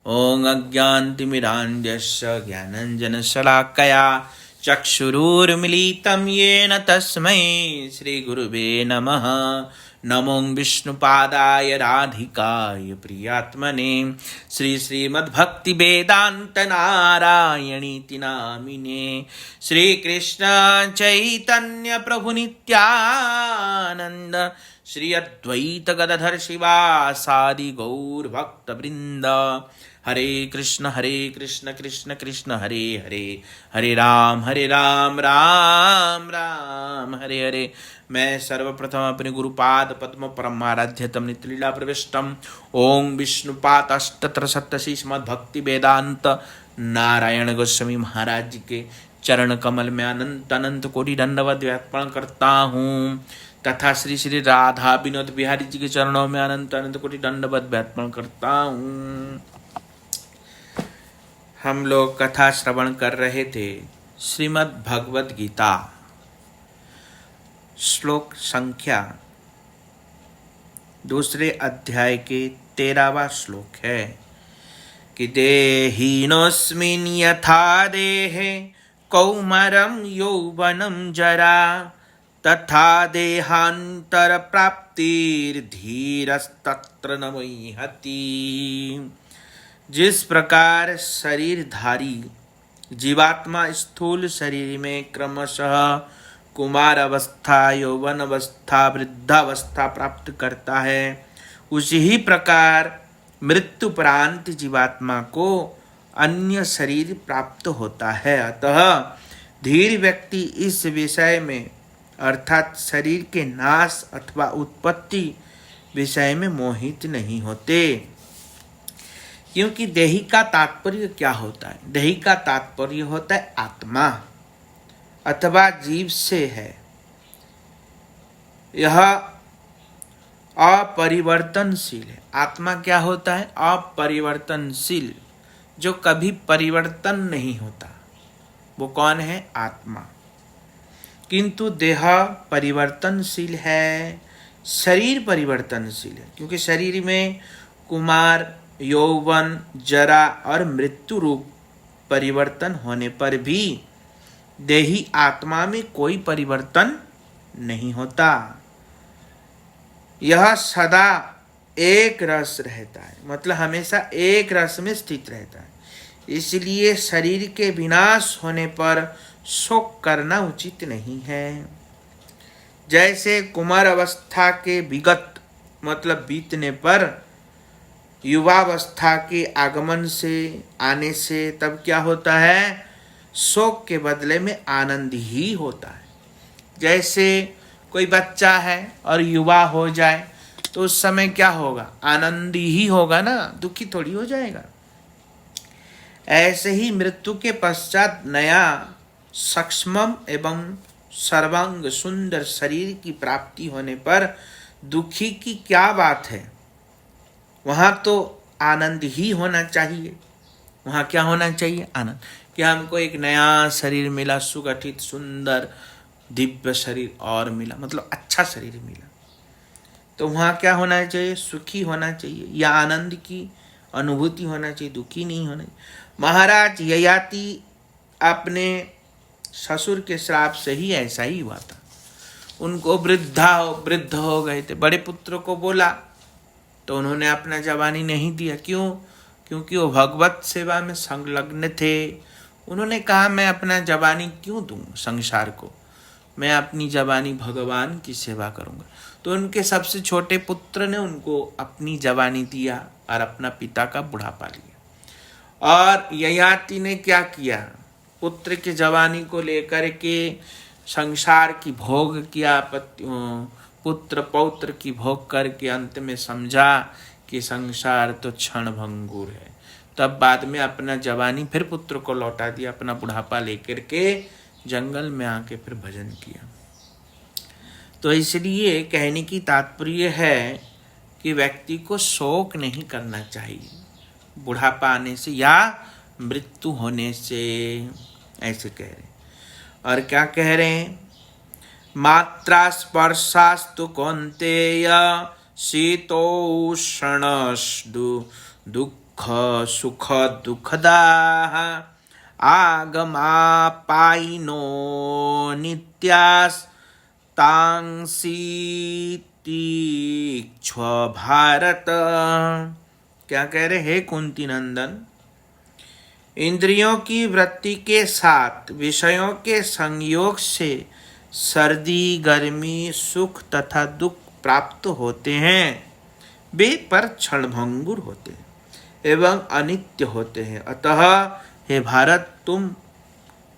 ॐ अज्ञानतिमिरान्धस्य ज्ञानाञ्जनशलाकया चक्षुरुन्मीलितं येन तस्मै श्रीगुरुवे नमः। नमो विष्णुपादाय राधिकाय प्रियात्मने श्रीमद्भक्तिवेदान्तनारायणीति नामिने। श्रीकृष्ण चैतन्य प्रभु नित्यानंद श्री अद्वैत गदाधर शिवासादि गौर भक्तवृंद। हरे कृष्ण कृष्ण कृष्ण हरे हरे, हरे राम राम राम हरे हरे। मैं सर्वप्रथम अपने गुरुपाद पद्म परमाराध्यतम नित्यलीला प्रविष्टम ओं विष्णुपाद अष्टोत्तर सप्तशती श्रीमद्भक्ति वेदांत नारायण गोस्वामी महाराज जी के चरण कमल में अनंत अनंत कोटि दंडवत अर्पण करता हूँ, तथा श्री श्री राधा विनोद बिहारी जी के चरणों में अनंत अनंत कोटि दंडवत अर्पण करता हूँ। हम लोग कथा श्रवण कर रहे थे श्रीमद् भगवद गीता, श्लोक संख्या दूसरे अध्याय के 13वां श्लोक है कि देहिनोऽस्मिन् यथा देहे कौमारं यौवनं जरा तथा देहांतर प्राप्तिर्धीरस्तत्र न मुह्यति। जिस प्रकार शरीरधारी जीवात्मा स्थूल शरीर में क्रमशः कुमार अवस्था, यौवन अवस्था, वृद्धावस्था प्राप्त करता है, उसी ही प्रकार मृत्युपरांत जीवात्मा को अन्य शरीर प्राप्त होता है। अतः धीर व्यक्ति इस विषय में अर्थात शरीर के नाश अथवा उत्पत्ति विषय में मोहित नहीं होते, क्योंकि देही का तात्पर्य क्या होता है? देही का तात्पर्य होता है आत्मा अथवा जीव से है। यह अपरिवर्तनशील है। आत्मा क्या होता है? अपरिवर्तनशील, जो कभी परिवर्तन नहीं होता, वो कौन है? आत्मा। किंतु देह परिवर्तनशील है, शरीर परिवर्तनशील है, क्योंकि शरीर में कुमार, यौवन, जरा और मृत्यु रूप परिवर्तन होने पर भी देही आत्मा में कोई परिवर्तन नहीं होता। यह सदा एक रस रहता है, मतलब हमेशा एक रस में स्थित रहता है। इसलिए शरीर के विनाश होने पर शोक करना उचित नहीं है। जैसे कुमार अवस्था के विगत मतलब बीतने पर युवावस्था के आगमन से आने से तब क्या होता है? शोक के बदले में आनंद ही होता है। जैसे कोई बच्चा है और युवा हो जाए तो उस समय क्या होगा? आनंद ही होगा ना, दुखी थोड़ी हो जाएगा। ऐसे ही मृत्यु के पश्चात नया सक्षम एवं सर्वांग सुंदर शरीर की प्राप्ति होने पर दुखी की क्या बात है? वहाँ तो आनंद ही होना चाहिए। वहाँ क्या होना चाहिए? आनंद। कि हमको एक नया शरीर मिला, सुगठित सुंदर दिव्य शरीर और मिला, मतलब अच्छा शरीर मिला, तो वहाँ क्या होना चाहिए? सुखी होना चाहिए या आनंद की अनुभूति होना चाहिए, दुखी नहीं होना चाहिए। महाराज ययाति अपने ससुर के श्राप से ही ऐसा ही हुआ था। उनको वृद्ध हो गए थे। बड़े पुत्र को बोला तो उन्होंने अपना जवानी नहीं दिया। क्यों? क्योंकि वो भगवत सेवा में संलग्न थे। उन्होंने कहा मैं अपना जवानी क्यों दूं संसार को, मैं अपनी जवानी भगवान की सेवा करूंगा। तो उनके सबसे छोटे पुत्र ने उनको अपनी जवानी दिया और अपना पिता का बुढ़ापा लिया। और ययाति ने क्या किया? पुत्र की जवानी को लेकर के संसार की भोग किया, पुत्र पौत्र की भोग करके अंत में समझा कि संसार तो क्षण भंगुर है। तब बाद में अपना जवानी फिर पुत्र को लौटा दिया, अपना बुढ़ापा लेकर के जंगल में आके फिर भजन किया। तो इसलिए कहने की तात्पर्य है कि व्यक्ति को शोक नहीं करना चाहिए बुढ़ापा आने से या मृत्यु होने से, ऐसे कह रहे। और क्या कह रहे हैं? मात्रा स्पर्शास्तु कौन्तेय शीतोष्ण दुःख सुख दुखदाः आगमापायिनो नित्यास्तांसीतिक्ष्व भारत। क्या कह रहे हे कुंती नंदन, इंद्रियों की वृत्ति के साथ विषयों के संयोग से सर्दी गर्मी सुख तथा दुख प्राप्त होते हैं। वे पर क्षणभंगुर होते हैं एवं अनित्य होते हैं। अतः हे भारत, तुम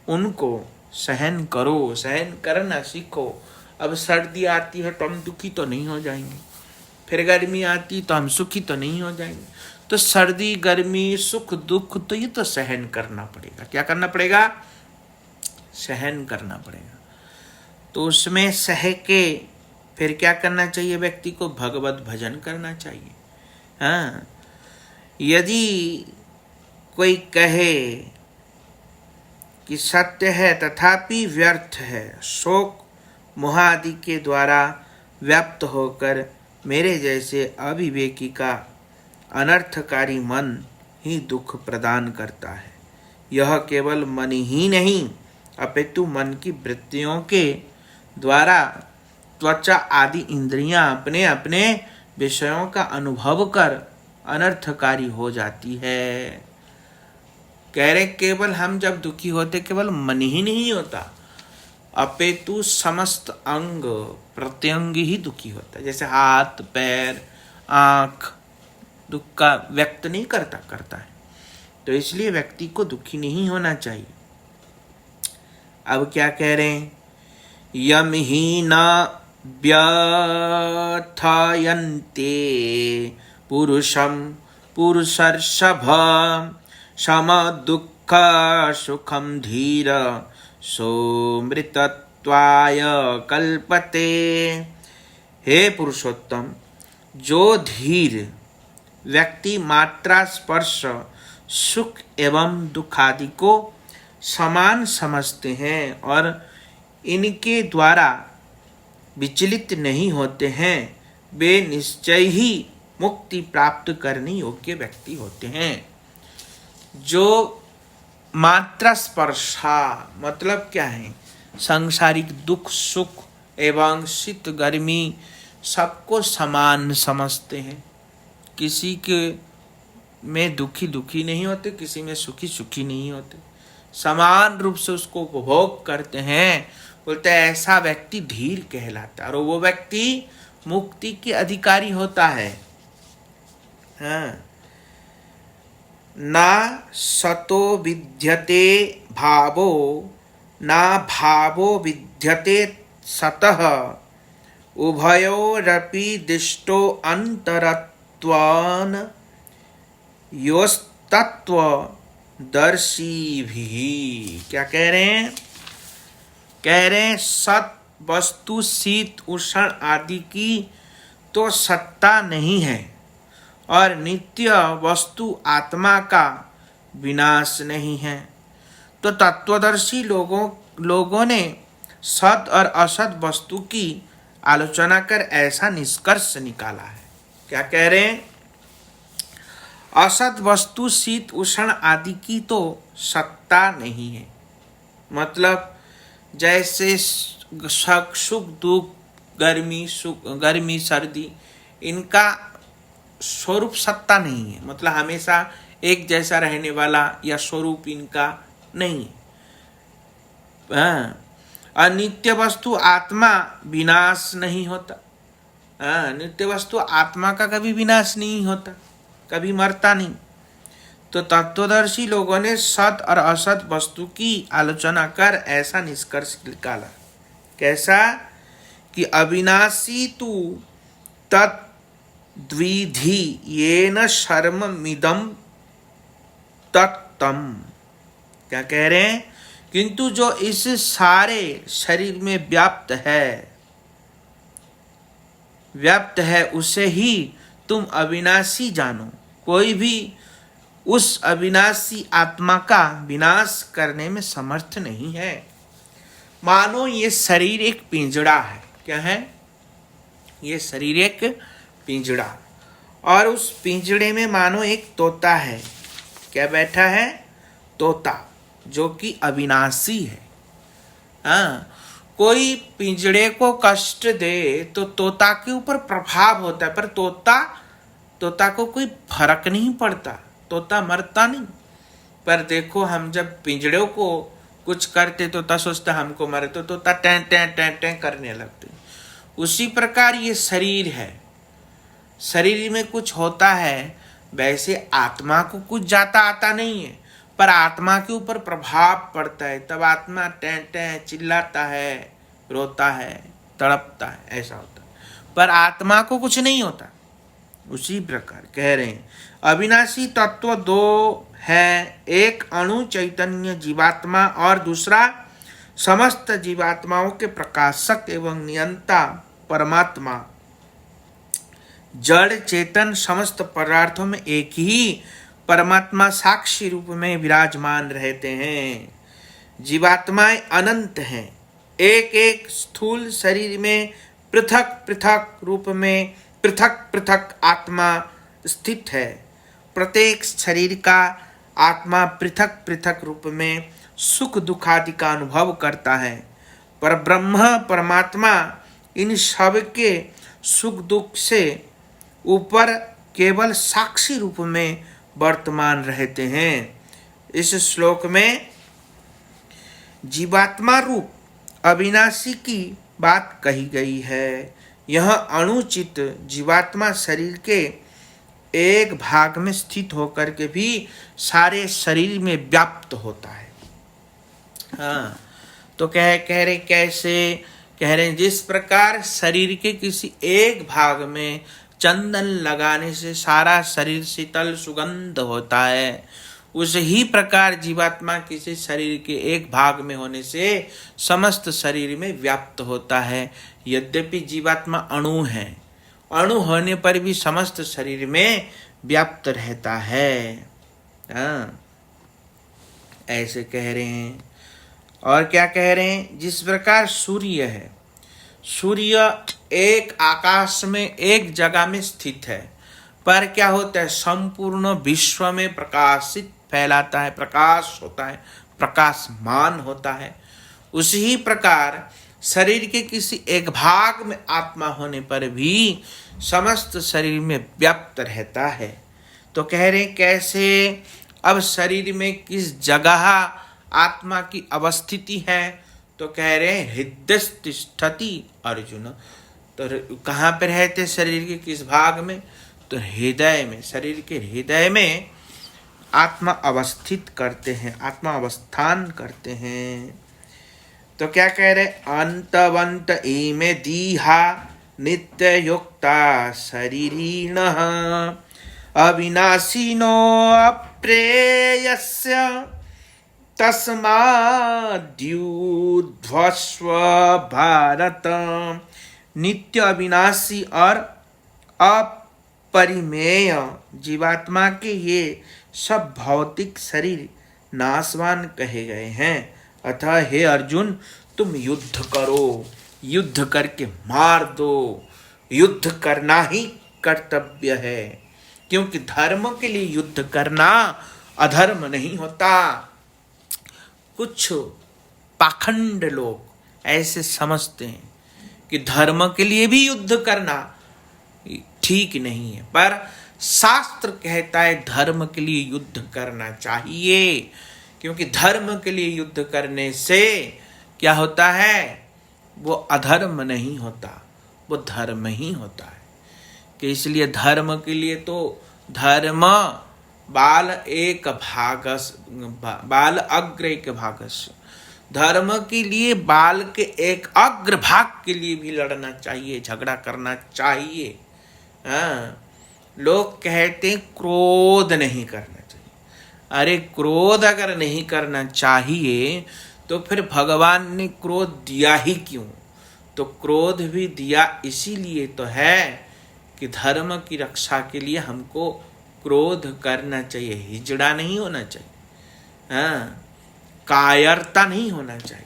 उनको सहन करो, सहन करना सीखो। अब सर्दी आती है तो हम दुखी तो नहीं हो जाएंगे, फिर गर्मी आती तो हम सुखी तो नहीं हो जाएंगे। तो सर्दी गर्मी सुख दुख तो ये तो सहन करना पड़ेगा। क्या करना पड़ेगा? सहन करना पड़ेगा। तो उसमें सह के फिर क्या करना चाहिए? व्यक्ति को भगवत भजन करना चाहिए। हाँ, यदि कोई कहे कि सत्य है तथापि व्यर्थ है, शोक मोह आदि के द्वारा व्याप्त होकर मेरे जैसे अविवेकी का अनर्थकारी मन ही दुख प्रदान करता है। यह केवल मन ही नहीं अपितु मन की वृत्तियों के द्वारा त्वचा आदि इंद्रियां अपने अपने विषयों का अनुभव कर अनर्थकारी हो जाती है। कह रहे केवल हम जब दुखी होते केवल मन ही नहीं होता, अपितु समस्त अंग प्रत्यंग ही दुखी होता है। जैसे हाथ पैर आँख दुख का व्यक्त नहीं करता है, तो इसलिए व्यक्ति को दुखी नहीं होना चाहिए। अब क्या कह रहे हैं? यम ही न व्यथयन्ते पुरुषम पुरुषर्षभ शम दुःख सुखम धीर सोमृतत्वाय कल्पते। हे पुरुषोत्तम, जो धीर व्यक्ति मात्रा स्पर्श सुख एवं दुख आदि को समान समझते हैं और इनके द्वारा विचलित नहीं होते हैं, वे निश्चय ही मुक्ति प्राप्त करने योग्य व्यक्ति होते हैं। जो मात्रा स्पर्शा मतलब क्या है? सांसारिक दुख सुख एवं शीत गर्मी सबको समान समझते हैं। किसी के में दुखी दुखी नहीं होते, किसी में सुखी सुखी नहीं होते, समान रूप से उसको उपभोग करते हैं। बोलते हैं ऐसा व्यक्ति धीर कहलाता है और वो व्यक्ति मुक्ति के अधिकारी होता है। हाँ, ना सतो विद्यते भावो ना भावो विद्यते सतः उभयोरपि दिष्टो अंतरत्वान् योस्तत्व दर्शी भी। क्या कह रहे हैं? कह रहे हैं सत वस्तु शीत उष्ण आदि की तो सत्ता नहीं है और नित्य वस्तु आत्मा का विनाश नहीं है। तो तत्वदर्शी लोगों ने सत और असत वस्तु की आलोचना कर ऐसा निष्कर्ष निकाला है। क्या कह रहे हैं? असत वस्तु शीत उष्ण आदि की तो सत्ता नहीं है। मतलब जैसे सुख दुख गर्मी सर्दी इनका स्वरूप सत्ता नहीं है, मतलब हमेशा एक जैसा रहने वाला या स्वरूप इनका नहीं है। अनित्य वस्तु आत्मा विनाश नहीं होता। नित्य वस्तु आत्मा का कभी विनाश नहीं होता, कभी मरता नहीं। तो तत्वदर्शी लोगों ने सत और असत वस्तु की आलोचना कर ऐसा निष्कर्ष निकाला। कैसा? कि अविनाशी तु तद्विधि येन शर्ममिदं तत्तम। क्या कह रहे हैं? किंतु जो इस सारे शरीर में व्याप्त है उसे ही तुम अविनाशी जानो। कोई भी उस अविनाशी आत्मा का विनाश करने में समर्थ नहीं है। मानो ये शरीर एक पिंजड़ा है। क्या है? ये शरीर एक पिंजड़ा और उस पिंजड़े में मानो एक तोता है। क्या बैठा है? तोता, जो कि अविनाशी है। हाँ, कोई पिंजड़े को कष्ट दे तो तोता के ऊपर प्रभाव होता है, पर तोता को कोई फर्क नहीं पड़ता, तोता मरता नहीं। पर देखो, हम जब पिंजड़े को कुछ करते तोता सोचता हमको मारे, तो तोता टें टें टें टें करने लगते। उसी प्रकार ये शरीर है, शरीर में कुछ होता है, वैसे आत्मा को कुछ जाता आता नहीं है, पर आत्मा के ऊपर प्रभाव पड़ता है, तब आत्मा टें टें चिल्लाता है, रोता है, तड़पता है, ऐसा होता है। पर आत्मा को कुछ नहीं होता। उसी प्रकार कह रहे हैं अविनाशी तत्व दो है, एक अणु चैतन्य जीवात्मा और दूसरा समस्त जीवात्माओं के प्रकाशक एवं नियंता परमात्मा। जड़ चेतन समस्त पदार्थों में एक ही परमात्मा साक्षी रूप में विराजमान रहते हैं। जीवात्माएं अनंत हैं, एक एक स्थूल शरीर में पृथक पृथक रूप में पृथक पृथक आत्मा स्थित है। प्रत्येक शरीर का आत्मा पृथक पृथक रूप में सुख दुख आदि का अनुभव करता है, पर ब्रह्म परमात्मा इन सब के सुख दुख से ऊपर केवल साक्षी रूप में वर्तमान रहते हैं। इस श्लोक में जीवात्मा रूप अविनाशी की बात कही गई है। यह अणुचित जीवात्मा शरीर के एक भाग में स्थित होकर के भी सारे शरीर में व्याप्त होता है। हाँ, तो कह रहे कैसे? कह रहे जिस प्रकार शरीर के किसी एक भाग में चंदन लगाने से सारा शरीर शीतल सुगंध होता है, उस ही प्रकार जीवात्मा किसी शरीर के एक भाग में होने से समस्त शरीर में व्याप्त होता है। यद्यपि जीवात्मा अणु है, अणु होने पर भी समस्त शरीर में व्याप्त रहता है। हाँ, ऐसे कह रहे हैं। और क्या कह रहे हैं? जिस प्रकार सूर्य है, सूर्य एक आकाश में एक जगह में स्थित है, पर क्या होता है? संपूर्ण विश्व में प्रकाशित फैलाता है, प्रकाश होता है, प्रकाशमान होता है। उसी प्रकार शरीर के किसी एक भाग में आत्मा होने पर भी समस्त शरीर में व्याप्त रहता है। तो कह रहे कैसे? अब शरीर में किस जगह आत्मा की अवस्थिति है? तो कह रहे हैं हृदय तिष्ठति अर्जुन। तो कहाँ पर रहते शरीर के किस भाग में? तो हृदय में, शरीर के हृदय में आत्मा अवस्थित करते हैं, आत्मा अवस्थान करते हैं। तो क्या कह रहे? अंतवंत इमे दीहा नित्य युक्ता शरीरिणः अविनाशिनो अप्रेयस्य तस्माद्युध्वस्व भारत। नित्य अविनाशी और अपरिमेय जीवात्मा के ये सब भौतिक शरीर नाशवान कहे गए हैं। अतः हे अर्जुन, तुम युद्ध करो, युद्ध करके मार दो। युद्ध करना ही कर्तव्य है, क्योंकि धर्म के लिए युद्ध करना अधर्म नहीं होता। कुछ पाखंड लोग ऐसे समझते हैं कि धर्म के लिए भी युद्ध करना ठीक नहीं है, पर शास्त्र कहता है धर्म के लिए युद्ध करना चाहिए, क्योंकि धर्म के लिए युद्ध करने से क्या होता है? वो अधर्म नहीं होता, वो धर्म ही होता है। कि इसलिए धर्म के लिए तो धर्म बाल एक भागस, बाल अग्र एक भागस। धर्म के लिए बाल के एक अग्र भाग के लिए भी लड़ना चाहिए, झगड़ा करना चाहिए। हाँ, लोग कहते हैं क्रोध नहीं करना चाहिए। अरे क्रोध अगर नहीं करना चाहिए तो फिर भगवान ने क्रोध दिया ही क्यों? तो क्रोध भी दिया इसीलिए तो है कि धर्म की रक्षा के लिए हमको क्रोध करना चाहिए, हिजड़ा नहीं होना चाहिए। हाँ, कायरता नहीं होना चाहिए।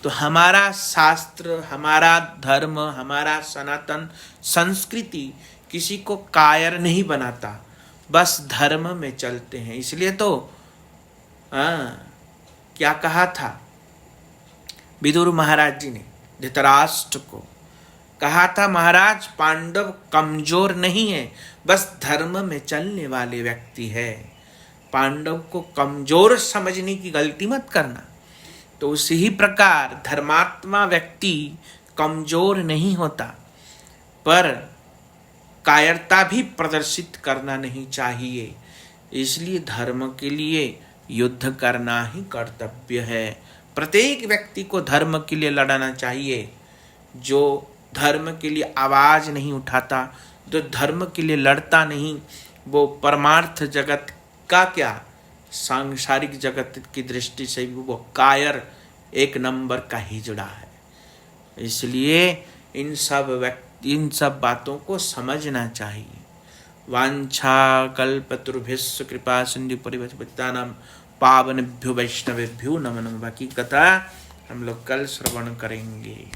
तो हमारा शास्त्र, हमारा धर्म, हमारा सनातन संस्कृति किसी को कायर नहीं बनाता, बस धर्म में चलते हैं। इसलिए तो क्या कहा था विदुर महाराज जी ने धृतराष्ट्र को, कहा था महाराज पांडव कमजोर नहीं है, बस धर्म में चलने वाले व्यक्ति है। पांडव को कमजोर समझने की गलती मत करना। तो उसी ही प्रकार धर्मात्मा व्यक्ति कमजोर नहीं होता, पर कायरता भी प्रदर्शित करना नहीं चाहिए। इसलिए धर्म के लिए युद्ध करना ही कर्तव्य है। प्रत्येक व्यक्ति को धर्म के लिए लड़ना चाहिए। जो धर्म के लिए आवाज नहीं उठाता, जो धर्म के लिए लड़ता नहीं, वो परमार्थ जगत का क्या, सांसारिक जगत की दृष्टि से भी वो कायर एक नंबर का हिजड़ा है। इसलिए इन सब बातों को समझना चाहिए। वांछा कल्पतरुभ्यश्च कृपा सिंधु परिवृतानां पावनेभ्यो वैष्णवेभ्यो नमो नमः। बाकी कथा हम लोग कल श्रवण करेंगे।